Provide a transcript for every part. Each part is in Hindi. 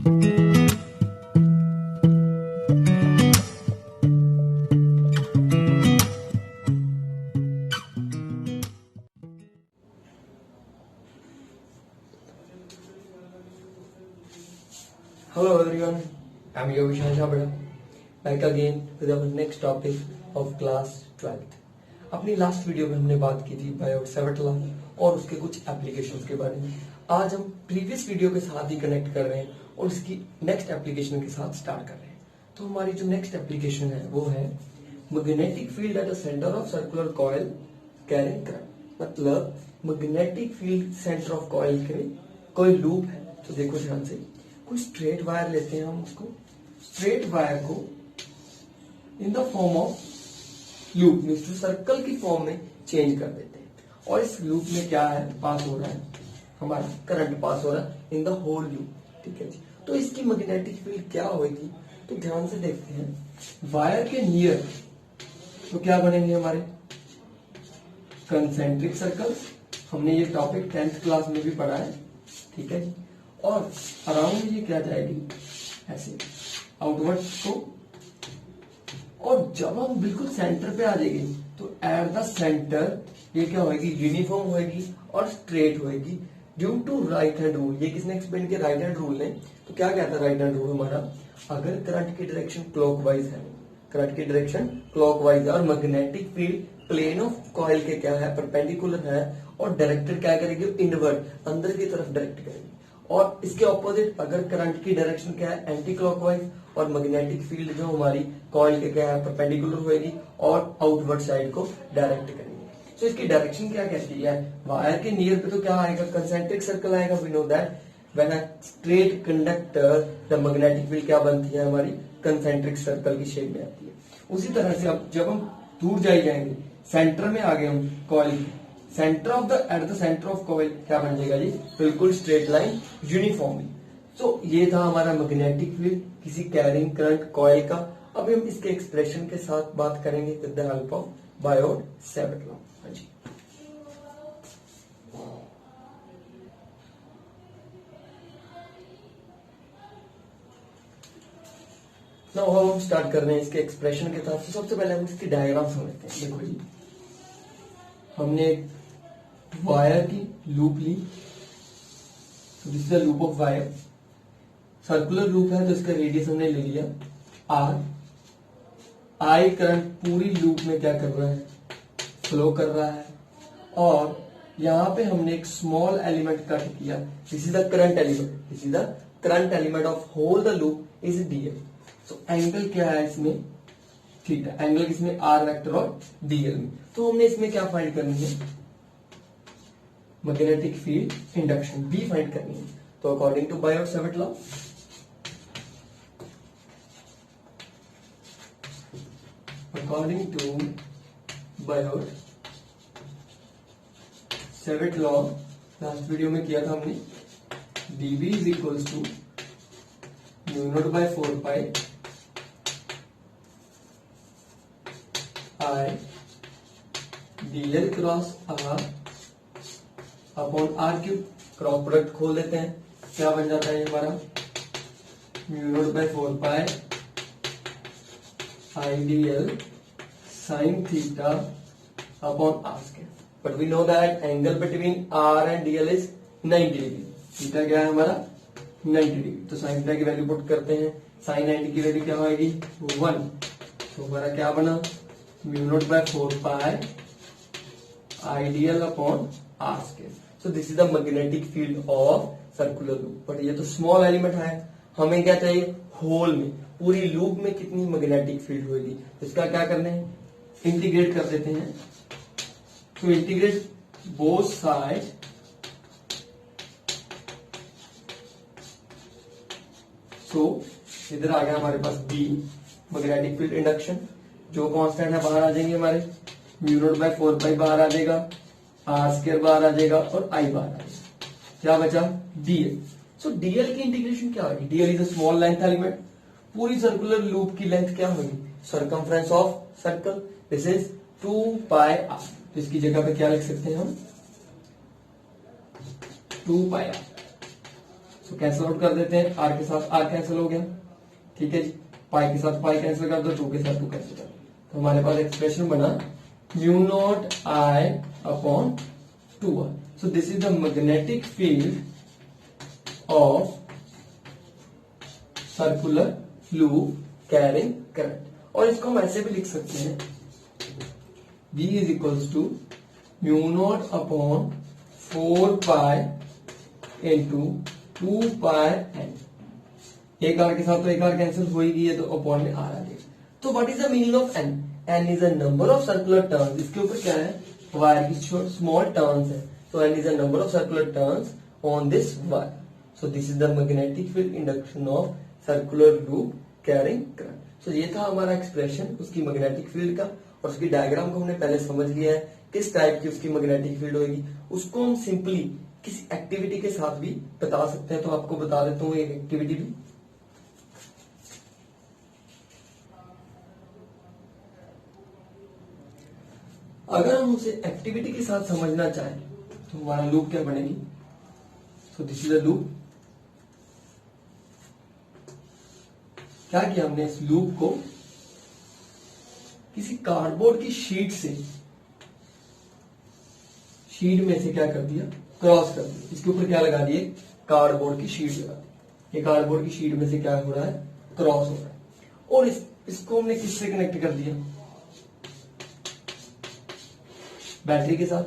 Hello everyone, I'm your Vishal Chabra, back again with our next topic of class 12th। अपनी लास्ट वीडियो में हमने बात की थी बायोट सेवेट लॉ और उसके कुछ एप्लीकेशंस के बारे में। आज हम प्रीवियस वीडियो के साथ ही कनेक्ट कर रहे हैं और उसकी नेक्स्ट एप्लीकेशन के साथ स्टार्ट कर रहे हैं। तो हमारी जो नेक्स्ट एप्लीकेशन है वो है magnetic field at the centre of circular coil carrying current. मतलब magnetic field centre of coil के कोई लूप है। तो देखो ध्यान से, कोई स्ट्रेट वायर लेते हैं हम, उसको स्ट्रेट वायर को in the form of loop में सर्कल की फॉर्म में चेंज कर देते हैं और इस लूप में क्या है, पास हो रहा है हमारा करंट, पास हो रहा है इन द होल लूप। ठीक है जी। तो इसकी मैग्नेटिक फील्ड क्या होगी, तो ध्यान से देखते हैं। वायर के नियर तो क्या बनेंगे हमारे कंसेंट्रिक सर्कल्स। हमने ये टॉपिक 10th क्लास में भी पढ़ा है। ठीक है जी। और अराउंड ये क्या जाएगी ऐसे आउटवर्ड को, और जब हम बिल्कुल सेंटर पे आ जाएंगे तो एट द सेंटर ये क्या होगी, यूनिफॉर्म होगी और स्ट्रेट होगी due to right hand rule. ये किसने एक्सप्लेन किया, राइट हैंड रूल ने। तो क्या कहता है राइट हैंड रूल हमारा, अगर करंट की डायरेक्शन क्लॉकवाइज है, करंट की डायरेक्शन क्लॉकवाइज है और magnetic field plane of coil के क्या है, परपेंडिकुलर है और डायरेक्टेड क्या करेगी, इनवर्ट अंदर की तरफ डायरेक्ट करेगी। और इसके ऑपोजिट अगर करंट की डायरेक्शन क्या है, एंटी क्लॉकवाइज और मैग्नेटिक फील्ड जो हमारी कॉइल के क्या है, परपेंडिकुलर होगी और आउटवर्ड साइड को डायरेक्ट करेगी। तो इसकी डायरेक्शन क्या कहती है, वायर के नियर पे तो क्या आएगा, कंसेंट्रिक सर्कल आएगा। We know that when a straight conductor the magnetic field क्या बनती है हमारी, कंसेंट्रिक सर्कल की शेप में आती है। उसी तरह से अब जब हम दूर जाएंगे, सेंटर में आ गए हम कॉइल के, centre of the eight the centre of coil क्या बन जाएगा जी, बिल्कुल स्ट्रेट लाइन यूनिफॉर्मली। तो ये था हमारा मैग्नेटिक फील्ड किसी कैरिंग करंट कॉइल का। अब हम इसके एक्सप्रेशन के साथ बात करेंगे with the help of Biot Savart law. हाँ जी। नाउ हम स्टार्ट कर रहे हैं इसके एक्सप्रेशन के साथ। तो सबसे पहले हम इसकी डायग्राम समझते हैं। देखो जी, हमने वायर की लूप ली, this is the loop of wire. Circular loop है तो इसका रेडियस हमने ले लिया आर। आई करंट पूरी लूप में क्या कर रहा है, फ्लो कर रहा है। और यहां पे हमने एक स्मॉल एलिमेंट कट किया, this is the current element, this is the current element of whole the loop is DL. So angle क्या है इसमें, थीटा। एंगल किसमें, आर वेक्टर और डीएल में। तो हमने इसमें क्या फाइंड करनी है, magnetic field induction B find करनी है। तो according to Biot Savart law, according to Biot Savart law, last video में किया था हमने, dB is equals to mu naught by 4 pi I DL cross R upon R cube. Cross product खोल देते हैं, क्या बन जाता है हमारा, mu naught by 4 pi I DL sine theta upon R square. But we know that angle between R and DL is 90 degree. Theta क्या है हमारा, 90 डिग्री। तो साइन थीटा की वैल्यू पुट करते हैं, साइन 90 की वैल्यू क्या होगी, 1। तो हमारा क्या बना, mu naught by 4 pi ideal upon R square. So this is the magnetic field of circular loop. But ये तो स्मॉल एलिमेंट है, हमें क्या चाहिए, होल में पूरी लूप में कितनी मैग्नेटिक फील्ड होगी। तो इसका क्या करना है, इंटीग्रेट कर देते हैं। तो इंटीग्रेट बोथ साइड सो इधर आ गया हमारे पास बी, मैग्नेटिक फील्ड इंडक्शन। जो कांस्टेंट है बाहर आ जाएंगे हमारे, म्यू नॉट बाय 4 पाई बाहर आ जाएगा, आर स्क्वायर बाहर आ जाएगा और आई बाहर आ जाएगा। क्या बचा, डीएल। सो डीएल की इंटीग्रेशन क्या होगी, DL is a small length element. पूरी सर्कुलर लूप की लेंथ क्या होगी, circumference of circle, this is 2 pi R. तो इसकी जगह पे क्या लिख सकते हैं हम, 2 pi are. So cancel out कर देते हैं, आर के साथ आर कैंसिल हो गया, ठीक है जी। पाई के साथ पाई कैंसिल कर दो, 2 के साथ 2 कैंसिल कर दो, तो हमारे पास एक्सप्रेशन बना mu naught I upon 2r। So this is the magnetic field of circular loop carrying current. और इसको हम ऐसे भी लिख सकते हैं, B is equals to mu not upon 4 pi into 2 pi N. एक आर के साथ तो एक आर कैंसिल हो ही गई है, तो अपॉन में आर आ गया। तो what is the meaning of N? N is a number of circular turns. इसके ऊपर क्या है, वायर की स्मॉल टर्न्स है, तो N is a number of circular turns on this wire. So this is the magnetic field induction of circular loop carrying current. So ये था हमारा एक्सप्रेशन उसकी मैग्नेटिक फील्ड का, और उसकी डायग्राम को हमने पहले समझ लिया है किस टाइप की उसकी मैग्नेटिक फील्ड होगी। उसको हम सिंपली किसी एक्टिविटी के साथ भी बता सकते हैं, तो आपको बता देता हूँ एक एक्टिविटी भी। अगर हम उसे एक्टिविटी के साथ समझना चाहें तो हमारा लूप क्या बनेगी। सो दिस इज अ लूप। क्या किया हमने, इस लूप को किसी कार्डबोर्ड की शीट में से क्या कर दिया, क्रॉस कर दिया। इसके ऊपर क्या लगा दिए, कार्डबोर्ड की शीट लगा दी। ये कार्डबोर्ड की शीट में से क्या हो रहा है, क्रॉस हो रहा है। और इसको हमने किससे कनेक्ट कर दिया, बैटरी के साथ।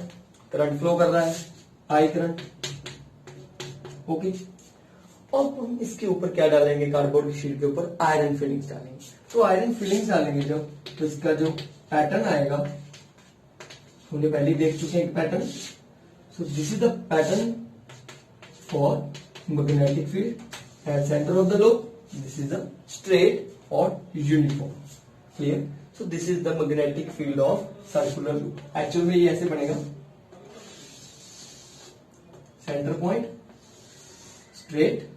करंट फ्लो कर रहा है, आई करंट, ओके। और हम इसके ऊपर क्या डालेंगे, कार्डबोर्ड की शीट के ऊपर आयरन फिलिंग्स डालेंगे। तो आयरन फिलिंग्स डालेंगे जब, तो इसका जो पैटर्न आएगा, हमने पहले देख चुके हैं pattern. So this is the pattern for magnetic field at centre of the loop. This is the straight और uniform, clear. So this is the magnetic field of circular loop. Actual में ये ऐसे बनेगा, centre point, straight,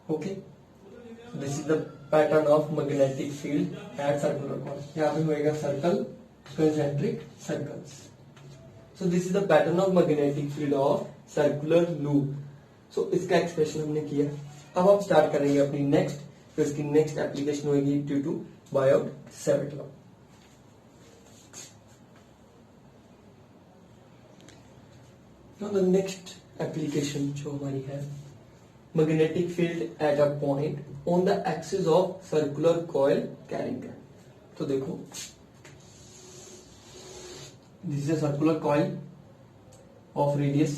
okay. This is the pattern of magnetic field at circular cord. यहाँ पे होएगा circle, concentric circles. So this is the pattern of magnetic field of circular loop. सो इसका एक्सप्रेशन हमने किया। अब हम स्टार्ट करेंगे अपनी नेक्स्ट, तो इसकी नेक्स्ट एप्लीकेशन होगी due to Biot Savart law. Now the next application जो हमारी है, magnetic field at a point on the axis of circular coil carrying current. तो देखो, this is a circular coil of radius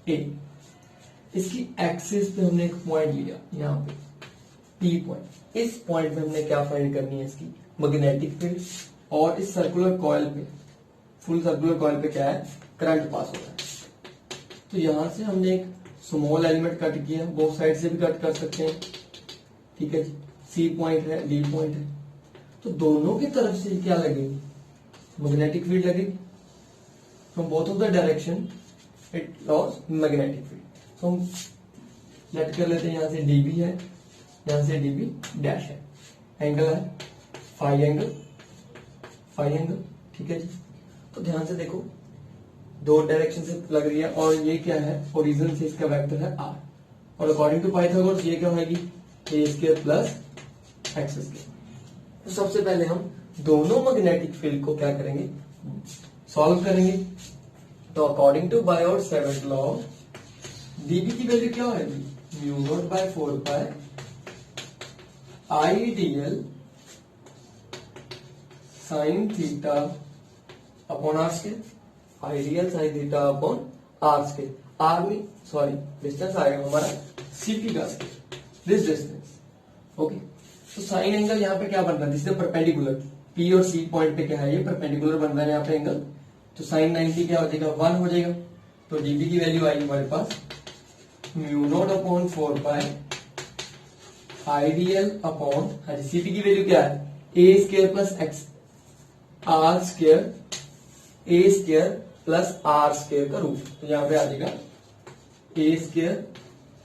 A. इसकी एक्सिस पे हमने एक पॉइंट लिया, यहां पे पी पॉइंट। इस पॉइंट पे हमने क्या फाइंड करनी है, इसकी मैग्नेटिक फील्ड। और इस सर्कुलर कॉइल पे, फुल सर्कुलर कॉइल पे क्या है, करंट पास हो रहा है। तो यहां से हमने एक स्मॉल एलिमेंट कट किया, बोथ साइड से भी कट कर सकते हैं, ठीक है जी। सी पॉइंट है, डी पॉइंट है, तो दोनों की तरफ से क्या लगेगी, मैग्नेटिक फील्ड लगेगी। From both of the direction it loss magnetic field. तो हम लेट कर लेते हैं, यहां से डीबी है, यहां से डीबी डैश है, एंगल है फाई एंगल, ठीक है जी। तो ध्यान से देखो, दो डायरेक्शन से लग रही है, और ये क्या है, ओरिजिन से इसका वेक्टर है आर, और अकॉर्डिंग टू पाइथागोरस ये क्या होगी, ए स्क्वायर प्लस एक्स स्क्वायर। तो सबसे पहले हम दोनों मैग्नेटिक फील्ड को क्या करेंगे, सॉल्व करेंगे। तो according to Biot Savart law, DB की वैल्यू क्या होगी, mu naught by 4 pi IDL sine theta upon R square, ideal sine theta upon R square. R में सॉरी डिस्टेंस आएगा हमारा सीपी का स्क्वायर, दिस डिस्टेंस, ओके। तो साइन एंगल यहाँ पे क्या बन रहा है, दिस इज परपेंडिकुलर, पी और सी पॉइंट पे क्या है, ये परपेंडिकुलर बन रहा है यहाँ पे एंगल। तो साइन 90 क्या हो जाएगा, 1 हो जाएगा। तो डीबी की वैल्यू आएगी हमारे पास mu not upon 4 pi IDL upon, CP की वैल्यू क्या है, A square plus X R square, A square plus R square का रूट। तो यहाँ पे आ जाएगा A square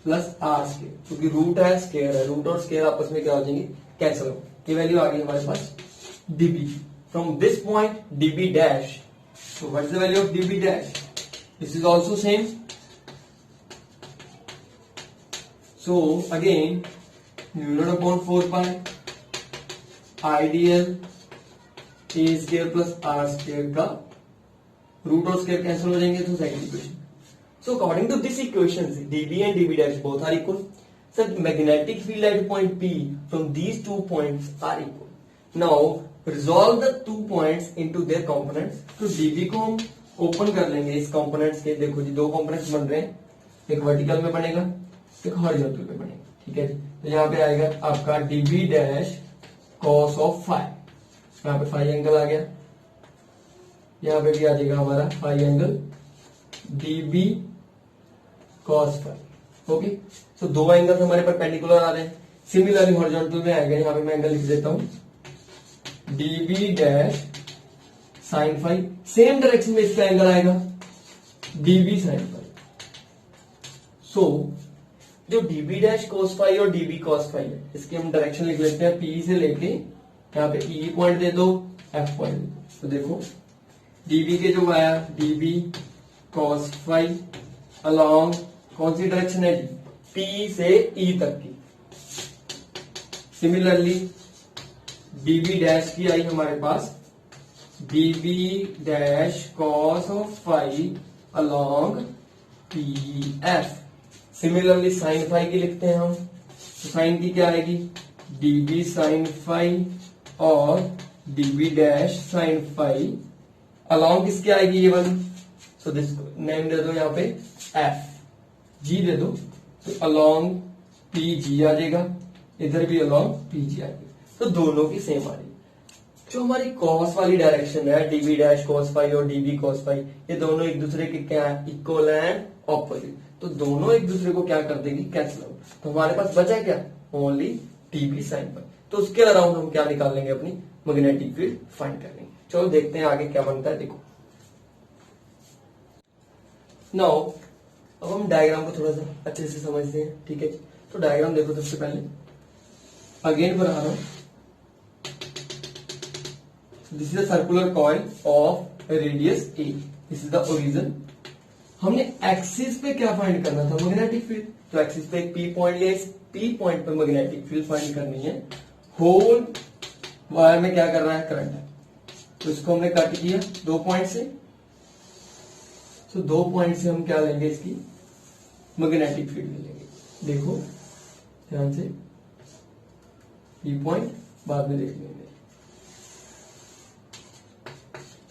plus R square, क्योंकि रूट है स्केयर है, रूट और स्केयर आपस में क्या हो जाएंगे, कैंसिल हो। ये वैल्यू आ गई हमारे पास dB from this point dB dash. So what is the value of dB dash? This is also same. So again, mu naught upon 4 pi ideal a square plus r square का रूट और स्केयर कैंसिल हो जाएंगे, तो second equation. So according to this equation, dB and dB dash both are equal. So magnetic field at point P from these 2 points are equal. Now resolve the 2 points into their components. तो dB को हम ओपन कर लेंगे इस कंपोनेंट्स के। देखो जी, 2 कंपोनेंट्स बन रहे हैं, एक वर्टिकल में बनेगा, एक हॉरिजॉन्टल में बनेगा, ठीक है जी। तो यहाँ पे आएगा आपका dB dash cos of phi, यहाँ पे फाई एंगल आ गया, यहाँ पे भी आ जाएगा हमारा phi angle dB cos phi. Okay, तो 2 एंगल हमारे परपेंडिकुलर आ रहे हैं। सिमिलरली हॉरिजॉन्टल में आएगा, यहाँ पे मैं एंगल लिख देता हूं dB dash sine phi, same direction में इसका एंगल आएगा dB साइन फाई। सो जो dB डैश कोस फाई और dB कॉस फाई है, इसकी हम डायरेक्शन लिख लेते हैं, P से लेके यहाँ पे E पॉइंट दे दो, F पॉइंट दे दो। तो देखो dB के जो आया dB कॉस फाई अलोंग कौन सी डायरेक्शन है जी, P से E तक की। सिमिलरली dB डैश की आई हमारे पास dB dash cos of phi along PF। Similarly sine phi की लिखते हैं हम, तो साइन की क्या आएगी dB साइन फाई और dB dash sine phi along किसके आएगी ये वाली, सो दिस नेम दे दो यहाँ पे F, G दे दो, तो अलोंग PG आ जाएगा, इधर भी अलोंग PG आएगी। तो दोनों की सेम आ रही है। जो हमारी कॉस वाली डायरेक्शन है dB डैश cos फाई और dB cos फाई, ये दोनों एक दूसरे के क्या है, इक्वल एंड ऑपोजिट, तो दोनों एक दूसरे को क्या कर देगी, कैंसिल आउट। तो हमारे पास बचा क्या, ओनली dB साइन फाई। तो उसके अराउंड हम क्या निकाल लेंगे, अपनी मैग्नेटिक फील्ड फाइंड कर लेंगे। चलो देखते हैं आगे क्या बनता है। देखो नाउ अब हम डायग्राम को थोड़ा सा अच्छे से समझते हैं, ठीक है। तो डायग्राम देखो, सबसे पहले अगेन बना रहा हूं, this is a circular coil of radius a, this is the origin. हमने एक्सिस पे क्या फाइंड करना था, मैग्नेटिक फील्ड। तो एक्सिस पे एक P पॉइंट लिया, इस P पॉइंट पे मैग्नेटिक फील्ड फाइंड करनी है। होल वायर में क्या कर रहा है, करंट है, तो इसको हमने कट किया 2 पॉइंट से। तो 2 पॉइंट से हम क्या लेंगे, इसकी मैग्नेटिक फील्ड लेंगे। देखो ध्यान से, P पॉइंट बाद में देख लेंगे।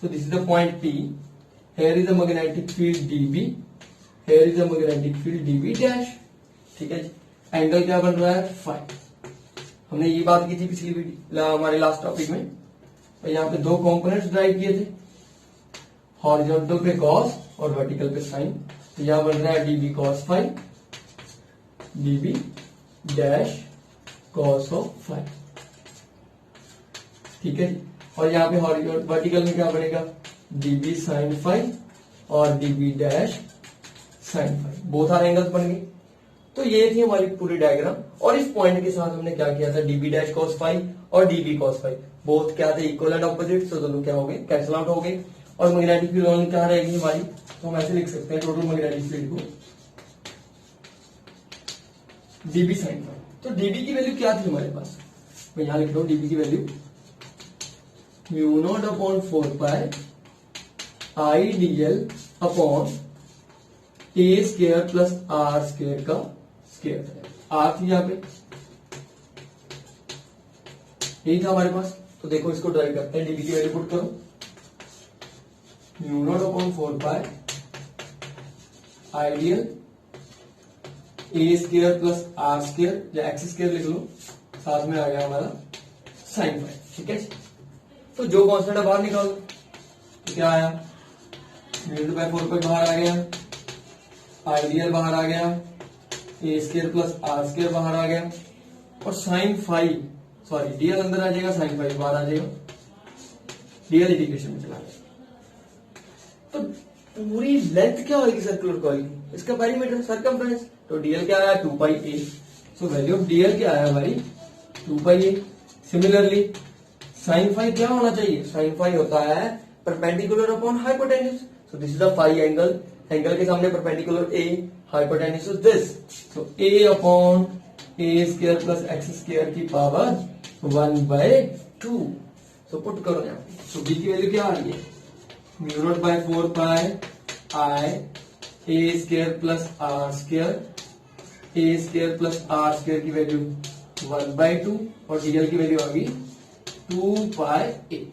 So this is the point P. Here is the magnetic field dB. Here is the magnetic field dB dash. ठीक है जी। एंगल क्या बन रहा है, फाई। हमने ये बात की थी पिछली वीडियो हमारे लास्ट टॉपिक में। और यहाँ पे 2 कंपोनेंट्स ड्राइव किए थे, हॉरिजॉन्टल पे कॉस और वर्टिकल पे साइन। तो यहाँ बन रहा है dB cos phi, dB dash cos of phi, ठीक है जी। और यहाँ पे वर्टिकल में क्या बनेगा, dB साइन फाई और dB dash sine phi, both are angles बन गए। तो ये थी हमारी पूरी डायग्राम। और इस पॉइंट के साथ हमने क्या किया था, dB डैश cos फाई और dB cos फाई बोथ क्या थे, इक्वल एंड ऑपोजिट, तो दोनों क्या हो गए, कैंसिल आउट हो गए। और मैग्नेटिक फील्ड ओनली क्या रहेगी हमारी, तो हम ऐसे लिख सकते हैं टोटल मैग्नेटिक फील्ड को dB साइन फाई। तो dB की वैल्यू क्या थी हमारे पास, मैं यहां लिख रहा हूं dB की value mu not upon 4 pi IDL upon A square plus R square का स्क्वायर। आर थी यहाँ पे, यही था हमारे पास। तो देखो इसको ड्राइव करते हैं, dB की वैल्यू पुट करो, mu not upon 4 pi ideal A square plus R square या एक्स स्क्वायर लिख लो, साथ में आ गया हमारा साइन फाई, ठीक है। तो जो कॉन्स्टेंट बाहर निकालो, तो क्या आया, म्यू बाय 4 पाई बाहर आ गया, आइडियल बाहर आ गया, ए स्क्वायर प्लस आर स्क्वायर बाहर आ गया, और साइन फाई, सॉरी डीएल अंदर आ जाएगा, साइन फाई बाहर आ जाएगा, डीएल इंटीग्रेशन में चला जाएगा। तो पूरी लेंथ क्या होगी सर्कुलर कॉइल की, इसका पेरीमीटर सर्कमफ्रेंस, तो डीएल क्या आया 2 pi A. So value of DL क्या आया हमारी 2 pi A. Similarly sine phi क्या होना चाहिए, साइन फाई होता है perpendicular upon hypotenuse. So this is the phi angle, angle के सामने perpendicular A, hypotenuse is this. So A upon A square plus X square की पावर 1/2। सो पुट करो यहाँ पे। सो बी की वैल्यू क्या आ रही है, mu naught by 4 pi I A square plus R square, A square plus R square की वैल्यू 1/2 और डीएल की वैल्यू आ गई 2 पाई ए।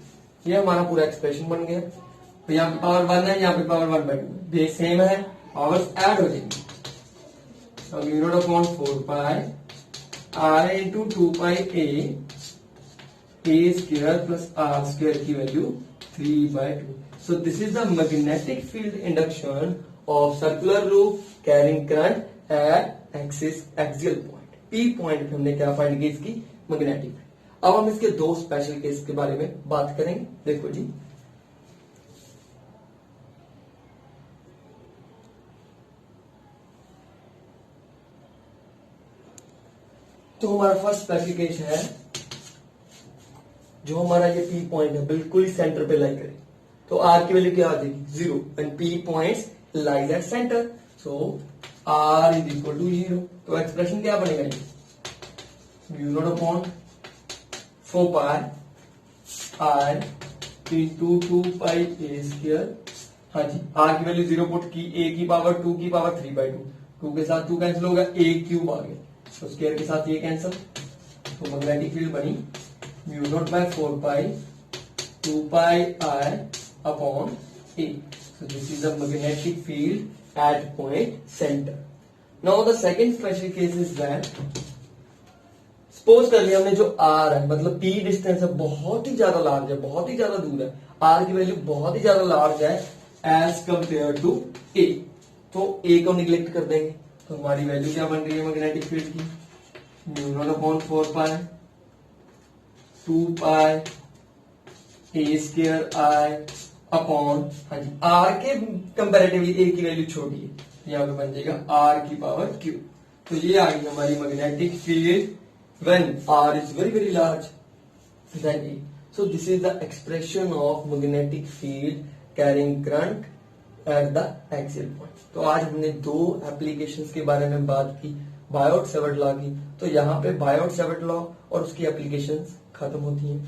ये हमारा पूरा एक्सप्रेशन बन गया। तो यहाँ पे पावर 1 है, यहाँ पे पावर 1/2, बेस सेम है, पावर्स ऐड हो जाएंगी। तो mu not upon 4 pi I into 2 pi A square plus R square की value 3/2। So this is the magnetic field induction of circular loop carrying current at axis axial point. P point पे हमने क्या फाइंड की, इसकी मैग्नेटिक। अब हम इसके दो स्पेशल केस के बारे में बात करेंगे। देखो जी, तो हमारा फर्स्ट स्पेशल केस है, जो हमारा ये पी पॉइंट है बिल्कुल ही सेंटर पे लाई करे, तो आर की वैल्यू क्या आ जाएगी 0 and P points lies at center. So R is equal to 0। तो एक्सप्रेशन क्या बनेगा, ये mu not upon 4 pi R into 2 pi A square. हाँ जी, आर की वैल्यू 0 पुट की, ए की पावर 2 की पावर 3/2, 2 के साथ 2 कैंसिल होगा, ए क्यूब आ गया, तो स्क्वायर के साथ ये कैंसिल। तो मैग्नेटिक फील्ड बनी mu naught by 4 pi 2 pi R upon A. So this is the magnetic field at point center. Now the second special case is that suppose कर लिया हमने जो R है, मतलब P डिस्टेंस है, बहुत ही ज्यादा लार्ज है, बहुत ही ज्यादा दूर है, R की वैल्यू बहुत ही ज्यादा लार्ज है एज कंपेयर टू A। तो A को निग्लेक्ट कर देंगे, तो हमारी वैल्यू क्या बन रही है मैग्नेटिक फील्ड की, mu naught upon 4 pi 2 pi A square I upon, हाँ जी, आर के कंपेरेटिवली ए की वैल्यू छोटी है, यहाँ पे बन जाएगा आर की पावर क्यू। तो ये आ गई हमारी magnetic field when R is very very large then A. So this is the expression of magnetic field carrying current at the axial point. तो आज हमने दो एप्लीकेशंस के बारे में बात की, बायोट-सैवर्ट लॉ की। तो यहाँ पे बायोट-सैवर्ट लॉ और उसकी एप्लीकेशंस खत्म होती हैं।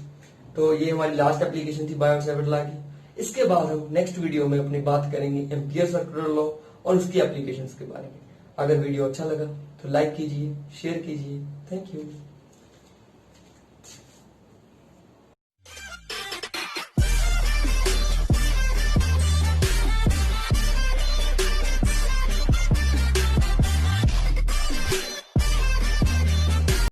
तो ये हमारी लास्ट एप्लीकेशन थी बायोट-सैवर्ट लॉ की। इसके बाद हम नेक्स्ट वीडियो में अपनी बात करेंगे एम्पियर सर्कुलर लॉ और उसकी एप्लीकेशंस के बारे में। अगर वीडियो अच्छा लगा तो लाइक कीजिए, शेयर कीजिए। Thank you.